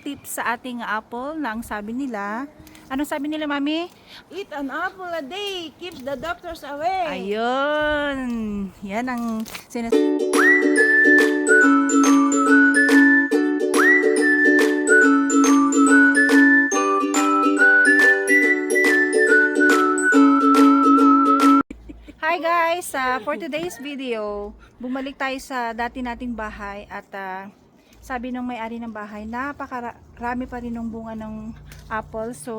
tips sa ating apple na ang sabi nila. Anong sabi nila, Mami? Eat an apple a day keeps the doctors away. Ayun. Yan ang Hi guys! For today's video, bumalik tayo sa dati nating bahay at sabi ng may-ari ng bahay, napakarami pa rin ng bunga ng apple. So,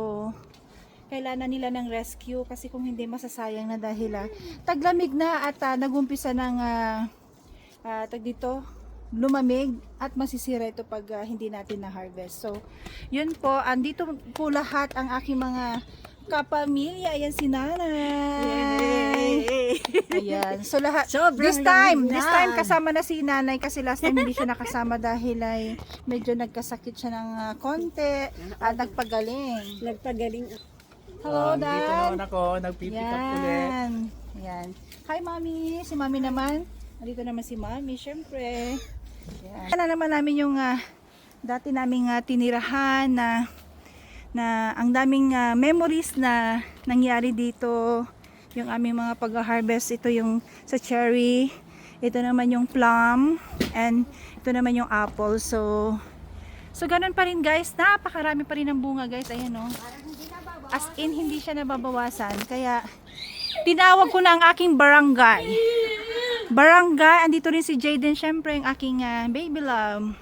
kailangan nila ng rescue kasi kung hindi masasayang na dahil taglamig na at nagumpisa ng lumamig at masisira ito pag hindi natin na-harvest. So, yun po, andito po lahat ang aking mga kapamilya. Ayan si nanay. Ayan. So lahat, this time kasama na si nanay kasi last time hindi siya nakasama dahil ay medyo nagkasakit siya ng konti at nagpagaling. Hello, Dad. Dito naman ako, nagpipick up ulit. Ayan. Hi, Mami. Si Mami naman. Nandito naman si Mami, syempre. Ayan. Ano naman namin yung dati naming tinirahan na ang daming memories na nangyari dito. Yung aming mga pag-harvest, ito yung sa cherry, ito naman yung plum, and ito naman yung apple. So ganun pa rin guys, napakarami pa rin ng bunga guys. Ayan o, as in hindi siya nababawasan. Kaya tinawag ko na ang aking barangay, andito rin si Jaden, syempre yung aking baby love.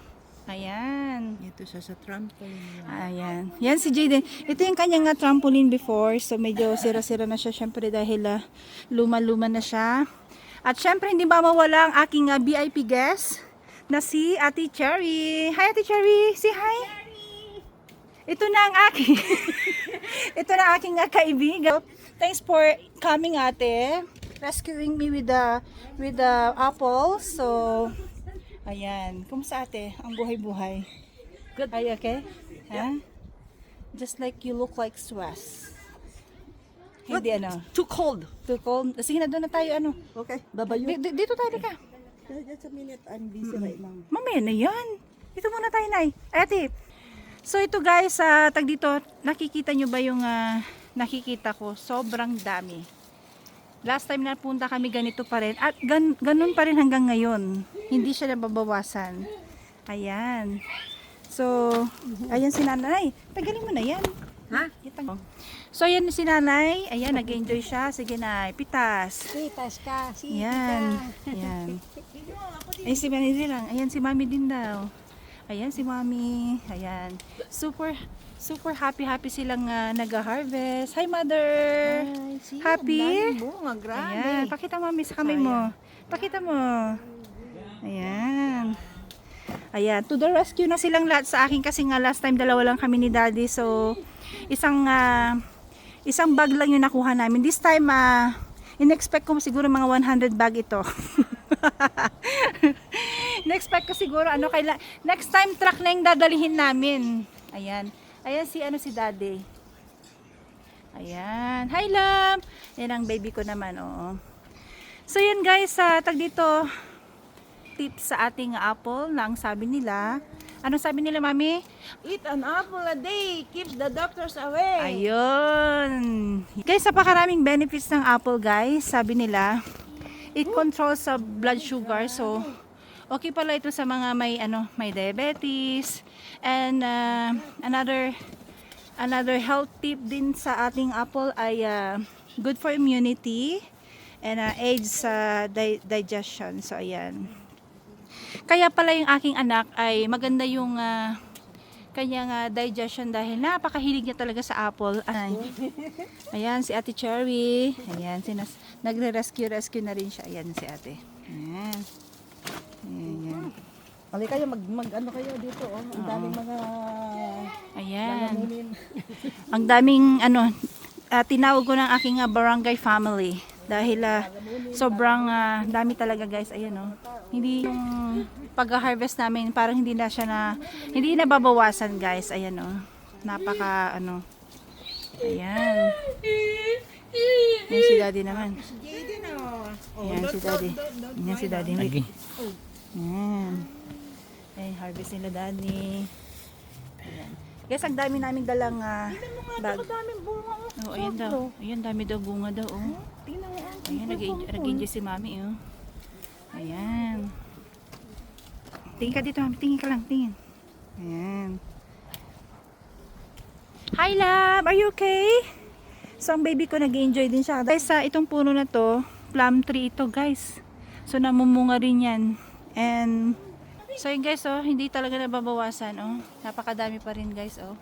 Ayan. Ito siya sa trampoline. Ayan. Yan si Jaden. Ito yung kanyang trampoline before. So medyo sira-sira na siya syempre dahil luma-luma na siya. At syempre hindi ba mawala ang aking VIP guest na si Ate Cherry. Hi Ate Cherry. Say hi. Ito na ang aking ito na aking kaibigan. Thanks for coming, Ate. Rescuing me with the apple. So ayan. Kumusta ate? Ang buhay-buhay? Good. Are you okay? Ha? Just like you look like stress. Hindi ano? Too cold. Too cold? Sige na, doon na tayo ano? Okay, babayo. Dito tayo ka. Just a minute, I'm busy right now. Mamaya na yan. Dito muna tayo, Nay. Ay, ate. So ito guys, tag dito, nakikita nyo ba yung nakikita ko? Sobrang dami. Last time na punta kami ganito pa rin. At ganun pa rin hanggang ngayon. Hindi siya nababawasan. Ayan. So, ayan si nanay. Tagalin mo na yan. Ha? So, ayan si nanay. Ayan, nag-enjoy siya. Sige na, pitas. Pitas ka. Ayan. Ayan. Ay, si Mami din lang. Ayan, si Mami din daw. Ayan, si Mami. Ayan. Super happy silang nag-harvest. Hi, Mother! Hi, Happy? Bunga, grabe. Ayan. Pakita mo, Mami, sa kamay mo. Pakita mo. Ayan. Ayan. To the rescue na silang lahat sa akin kasi nga last time dalawa lang kami ni Daddy. So, isang bag lang yung nakuha namin. This time, in-expect ko siguro mga 100 bag ito. In-expect ko siguro, next time truck na yung dadalihin namin. Ayan. Ayan si Daddy. Ayan. Hi, Lam! Yan ang baby ko naman, oo. So, yan guys, tag dito, tips sa ating apple na ang sabi nila. Anong sabi nila, Mami? Eat an apple a day keeps the doctors away. Ayun. Guys, napakaraming benefits ng apple, guys. Sabi nila, it controls sa blood sugar. So, okay pala ito sa mga may diabetes. And another health tip din sa ating apple ay good for immunity and aids sa digestion. So, ayan. Kaya pala yung aking anak ay maganda yung kanyang digestion dahil napakahilig niya talaga sa apple. Ayan, si Ate Cherry. Ayan, nagre-rescue na rin siya. Ayan, si Ate. Ayan. Ayan. Hali kayo, mag-ano kayo dito. Oh. Ang daming mga... Ayan. Ang daming, tinawag ko ng aking barangay family. Dahil sobrang dami talaga guys. Ayan o. Hindi yung pag-harvest namin, parang hindi nababawasan guys. Ayan o. Napaka, Ayan. Ayan si Daddy naman. Ayan si Daddy. Ayan si Daddy. Ayan. Ayan, harvest nila Daddy. Ayan. Guys, ang dami naming dalang bag. Daming bunga. Oh, ayan daw. Ayan, dami daw bunga daw. Oh. Tingnan mo. Ayan, nag-enjoy si Mami. Oh. Ayan. Tingin ka dito, Mami. Tingin ka lang. Tingin. Ayan. Hi, love! Are you okay? So, ang baby ko nag-enjoy din siya. Guys, itong puno na to, plum tree ito, guys. So, namumunga rin yan. And, so yun guys, oh, hindi talaga nababawasan, oh. Napakadami pa rin, guys, oh.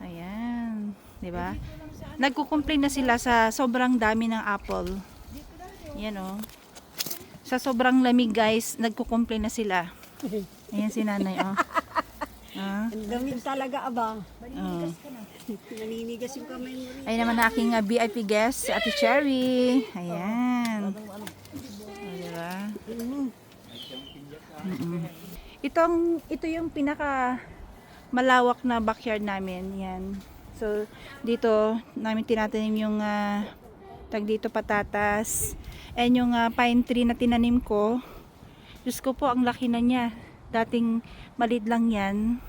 Ayan. Diba? Nagko-complain na sila sa sobrang dami ng apple. Yan, oh. Sa sobrang lamig, guys, nagko-complain na sila. Ayan si nanay, oh. Ang lamig talaga, abang. Oh. Naninigas yung kamay mo rin. Ayan naman na aking VIP guest, si Ate Cherry. Ayan. Oh, diba? Ito yung pinaka malawak na backyard namin. Yan. So, dito namin tinatanim yung tag dito patatas. And yung pine tree na tinanim ko. Diyos ko po, ang laki na niya. Dating maliit lang yan.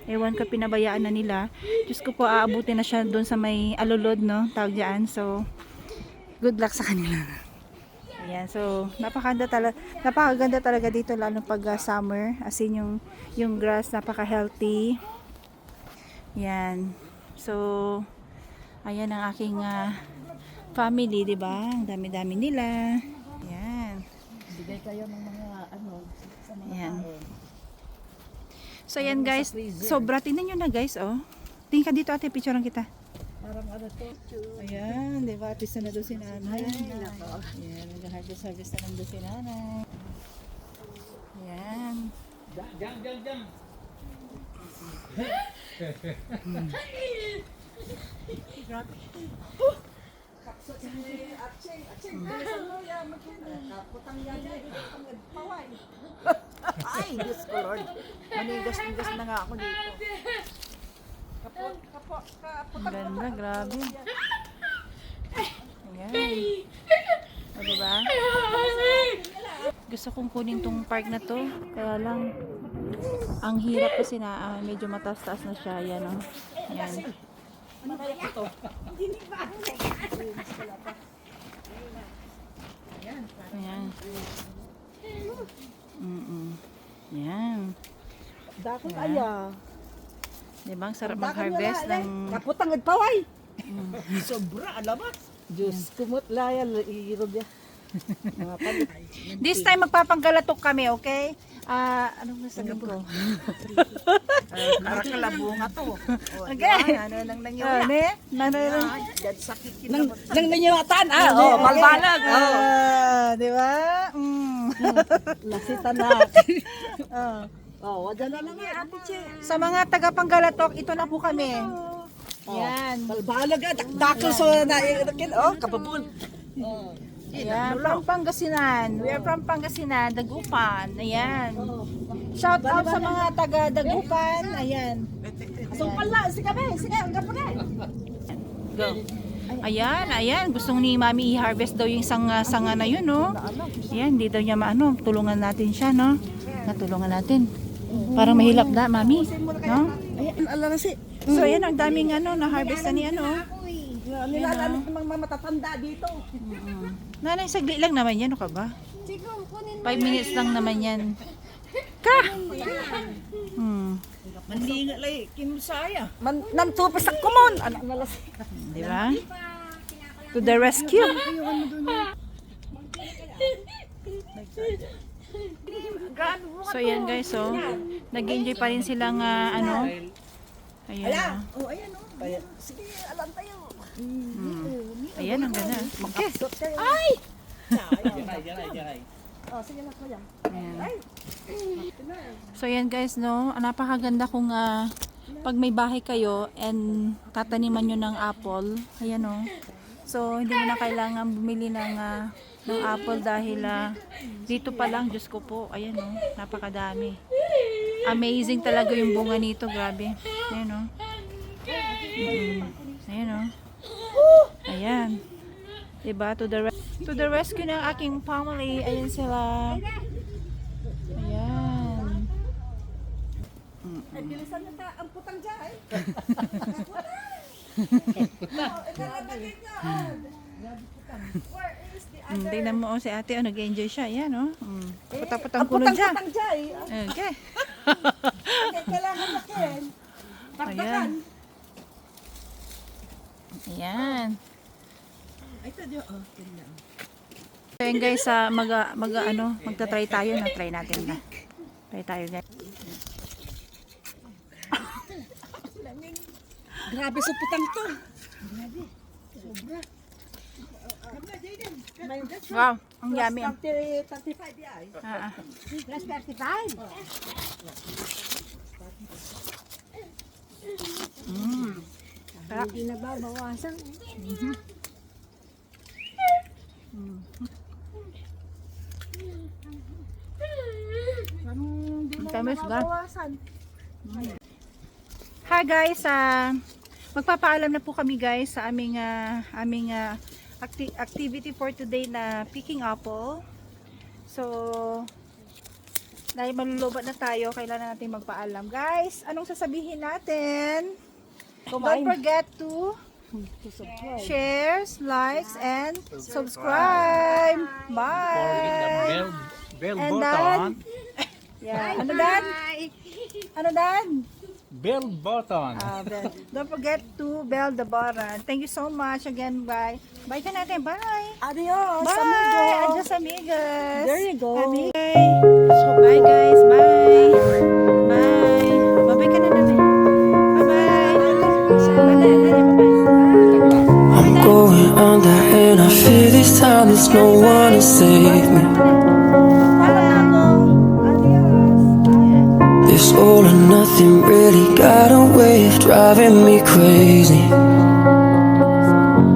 Ewan ko, pinabayaan na nila. Diyos ko po, aabutin na siya doon sa may alulod, no? Tawag dyan. So, good luck sa kanila. Ayan, so napakaganda talaga dito lalo pag summer, as in yung grass napaka-healthy. Yan. So ayan ang aking family, 'di ba? Ang dami-dami nila. Yan. Bigay kayo ng mga ano sa mga Yan. So ayan guys, sobra tingnan niyo na guys, oh. Tingin ka dito ate, picturean kita. parang ano to. Ayan, di ba? Artist na doon si nanay. Ayan, nag-harvest na lang doon si nanay. Ayan. Jang. Ay, Diyos ko Lord. Manigas-nigas na nga ako dito. Ang ganda, grabe. Ayan. O, diba? Gusto kong kunin tong park na to. Kaya lang, ang hirap kasi na medyo mataas-taas na siya. Ayan, o. Ayan. Ayan. Ayan. Dako kaya. Diba? Ang sarap mag-harvest ng... Kaputangad paway. Sobra, alamat. Diyos, kumot layan, iirog ya. This time magpapanggalatok kami, okay? Anong nasabi ko? Para kalabunga to. Okay. Ano nang nangyari? Dad sakit kita. Nang nanyawatan, malbalag. Di ba? Nasita na. Wala na lang nga, Ate Che. Sa mga taga-panggalatok, ito na po kami. Yan. Malbalag, dakil so na kapabul. Ayan, from Pangasinan. We are from Pangasinan, Dagupan. Ayan. Shout out sa mga taga-Dagupan. Ayan. So pala, sige, hanggang pa Go. Ayan. Gustong ni Mami i-harvest daw yung sanga na yun, no? Ayan, hindi daw niya maano. Tulungan natin siya, no? Natulungan natin. Parang mahilap na, Mami. No? Ayan, ala na si. So, ayan, ang daming na-harvest na ni ano. Nilalaan ng mga matatanda dito. Nanay, saglit lang naman yan, ano ka ba? 5 minutes lang naman yan. Ka! Mandinga lay, kimusaya. Namtupis sa kumon. Ano na las. Di ba? To the rescue. So, ayan guys, so, nag-enjoy pa rin silang, ano. Ayan, oh. Ayan o. Sige, alam tayo. Ayan, ang ganda. Okay. Ay! Jaray. Sige na ko yan. Ayan. So yan guys, no, napakaganda kung pag may bahay kayo and tataniman nyo ng apple. Ayan, no. So hindi mo na kailangan bumili ng apple dahil dito pa lang, Diyos ko po, ayan, no, napakadami. Amazing talaga yung bunga nito, grabe. Ayan, no. Ayan, no. Ayan. Diba? To the rescue ng aking family. Ayan sila. Ayan. Ay, bilisan na ta, ang putang dyan. Tingnan mo si ate, nag-enjoy siya. Yan, Putang-putang Ang kuno dyan. putang dyan. Okay. Kailangan na kin. Ayan. Ayan. Ito diyo, oh. Tingnan. So yun guys, magta-try tayo na. Try natin na. Try tayo guys. Grabe sa putang to. Grabe. Sobra. Wow, ang yummy. 35 yan. Plus 35. Hindi na ba bawasan? Tamis ga. Hi guys, magpapaalam na po kami guys sa aming activity for today na picking apple. So, dahil malulubat na tayo, kailangan natin magpaalam. Guys, anong sasabihin natin? Don't forget to share, likes, and subscribe. Bye! Bell And button. Yeah. Ano dan? Ano dan? Bell button. Bell. Don't forget to bell the button. Thank you so much again. Bye. Bye ka natin. Bye. Adios, Bye. amigo. Adios, amigas. There you go. So, bye guys. Bye. Bye. Bye ka na natin. Bye-bye. I'm going under and I feel this time there's no one to save me. This all or nothing really got a way of driving me crazy.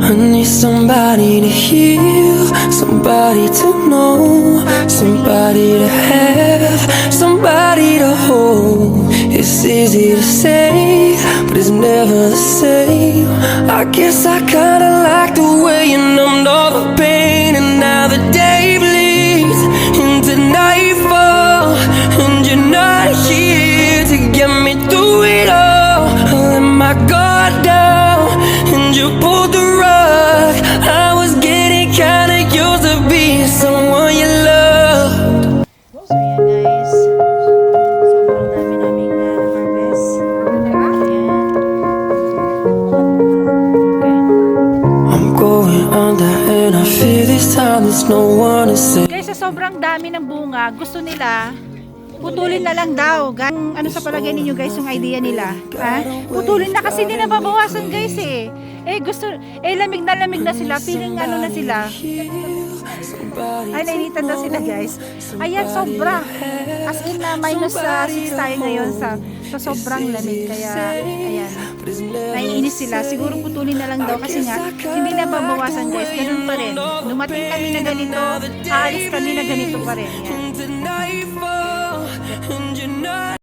I need somebody to heal, somebody to know, somebody to have, somebody to hold. It's easy to say, but it's never the same. I guess I kinda like the way you numbed all the pain, and now the day bleeds into nightfall, and you're not here to get me through it all. I let my guard down, and you pulled the rug. I was getting kinda used to being someone you loved. So, yan guys. Sobrang dami naming harvest. Ayan. Okay. I'm going under and I feel this time there's no one to save. Guys, sa sobrang dami ng bunga, gusto nila putulin na lang daw. Ano sa palagay ninyo guys yung idea nila? Ha? Putulin na kasi hindi na babawasan guys eh. Lamig na sila. Feeling na sila. Ay, nainitan na sila guys. Ayan, sobra. As in na minus 6 tayo ngayon sa sobrang lamig. Kaya, ayan. Naiinis sila. Siguro putulin na lang daw kasi nga, hindi na babawasan guys. Ganun pa rin. Dumating kami na ganito, aalis kami na ganito pa rin. Yan. Into nightfall, and you're not